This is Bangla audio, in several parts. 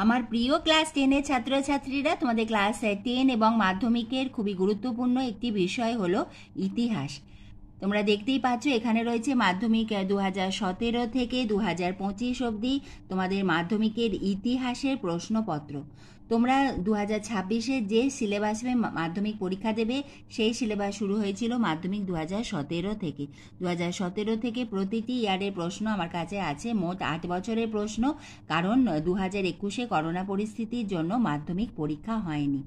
আমার প্রিয় ক্লাস 10-এর ছাত্রছাত্রীরা, তোমাদের ক্লাস 10 এবং মাধ্যমিকের খুবই গুরুত্বপূর্ণ একটি বিষয় হলো ইতিহাস। তোমরা দেখতেই পাচ্ছ এখানে রয়েছে মাধ্যমিক 2017 থেকে 2025 অবধি তোমাদের মাধ্যমিকের ইতিহাসের প্রশ্নপত্র। তোমরা 2026-এ যে সিলেবাসে মাধ্যমিক পরীক্ষা দেবে সেই সিলেবাস শুরু হয়েছিল মাধ্যমিক 2017 থেকে। 2017 থেকে প্রতিটি ইয়ারের প্রশ্ন আমার কাছে আছে, মোট 8 বছরের প্রশ্ন, কারণ 2021-এ করোনা পরিস্থিতির জন্য মাধ্যমিক পরীক্ষা হয়নি।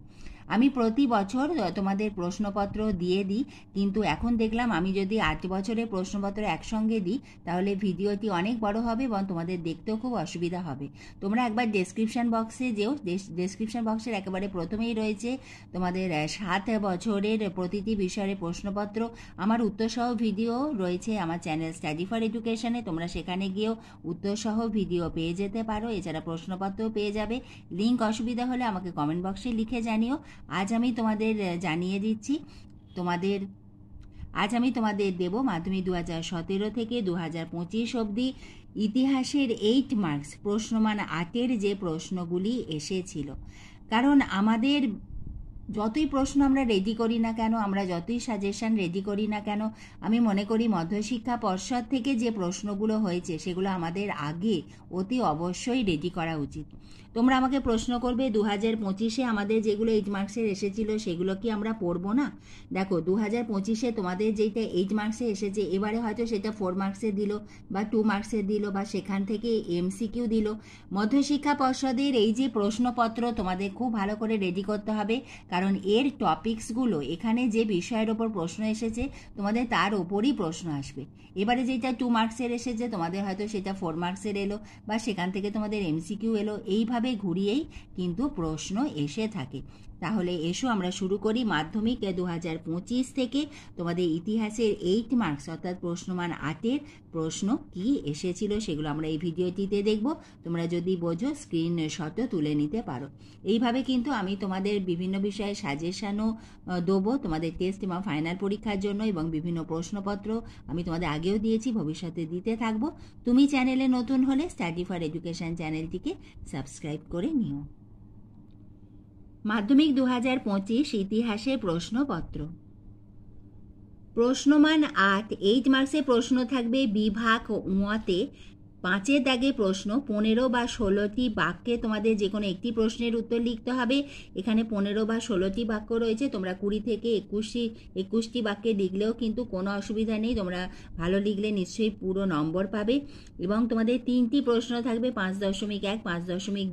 আমি প্রতি বছর তোমাদের প্রশ্নপত্র দিয়ে দিই, কিন্তু এখন দেখলাম আমি যদি 8 বছরের প্রশ্নপত্র একসঙ্গে দিই তাহলে ভিডিওটি অনেক বড় হবে এবং তোমাদের দেখতেও খুব অসুবিধা হবে। তোমরা একবার ডেসক্রিপশন বক্সে যেও, ডেসক্রিপশন বক্সের একেবারে প্রথমেই রয়েছে তোমাদের 7 বছরের প্রতিটি বিষয়ের প্রশ্নপত্র। আমার উত্তরসহ ভিডিও রয়েছে আমার চ্যানেল স্টাডি ফর এডুকেশনে, তোমরা সেখানে গিয়েও উত্তরসহ ভিডিও পেয়ে যেতে পারো, এছাড়া প্রশ্নপত্রও পেয়ে যাবে। লিঙ্ক অসুবিধা হলে আমাকে কমেন্ট বক্সে লিখে জানিও। আজ আমি তোমাদের জানিয়ে দিচ্ছি, আজ আমি তোমাদের দেব মাধ্যমিক 2017 থেকে 2025 অবধি ইতিহাসের 8 মার্কস প্রশ্নমান 8-এর যে প্রশ্নগুলি এসেছিল। কারণ আমাদের যতই প্রশ্ন আমরা রেডি করি না কেন, আমরা যতই সাজেশন রেডি করি না কেন, আমি মনে করি মধ্যশিক্ষা পর্ষদ থেকে যে প্রশ্নগুলো হয়েছে সেগুলো আমাদের আগে অতি অবশ্যই রেডি করা উচিত। তোমরা আমাকে প্রশ্ন করবে 2025-এ আমাদের যেগুলো 8 মার্কসের এসেছিল সেগুলো কি আমরা পড়বো না? দেখো, 2025-এ তোমাদের যেটা 8 মার্কসে এসেছে এবারে হয়তো সেটা 4 মার্কসের দিল বা 2 মার্কসের দিল বা সেখান থেকে এমসিকিউ দিল। মধ্যশিক্ষা পর্ষদের এই যে প্রশ্নপত্র তোমাদের খুব ভালো করে রেডি করতে হবে, কারণ এর টপিকসগুলো এখানে যে বিষয়ের ওপর প্রশ্ন এসেছে তোমাদের তার ওপরই প্রশ্ন আসবে। এবারে যেটা 2 মার্কসের এসেছে তোমাদের হয়তো সেটা 4 মার্কসের এলো বা সেখান থেকে তোমাদের এমসিকিউ এলো, এইভাবে ঘুরিয়েই কিন্তু প্রশ্ন এসে থাকে। তাহলে এসো আমরা শুরু করি। মাধ্যমিক 2025 থেকে তোমাদের ইতিহাসের 8 মার্কস অর্থাৎ প্রশ্নমান 8-এর প্রশ্ন কি এসেছিল সেগুলো আমরা এই ভিডিওটিতে দেখব। তোমরা যদি বোঝো স্ক্রিনশটও তুলে নিতে পারো। এইভাবে কিন্তু আমি তোমাদের বিভিন্ন বিষয়ে সাজেশনও দেবো তোমাদের টেস্ট এবং ফাইনাল পরীক্ষার জন্য, এবং বিভিন্ন প্রশ্নপত্র আমি তোমাদের আগেও দিয়েছি, ভবিষ্যতে দিতে থাকবো। তুমি চ্যানেলে নতুন হলে স্টাডি ফর এডুকেশন চ্যানেলটিকে সাবস্ক্রাইব করে নিও। মাধ্যমিক 2025 ইতিহাসের প্রশ্নপত্র। প্রশ্নমান 8 8 মার্কসের প্রশ্ন থাকবে বিভাগ উঁতে। 5-এর দাগে প্রশ্ন 15 বা 16টি বাক্যে তোমাদের যে কোনো একটি প্রশ্নের উত্তর লিখতে হবে। এখানে 15 বা 16টি বাক্য রয়েছে, তোমরা 20 থেকে 21টি বাক্যে লিখলেও কিন্তু কোনো অসুবিধা নেই, তোমরা ভালো লিখলে নিশ্চয়ই পুরো নম্বর পাবে। এবং তোমাদের 3টি প্রশ্ন থাকবে, 5.1, 5.2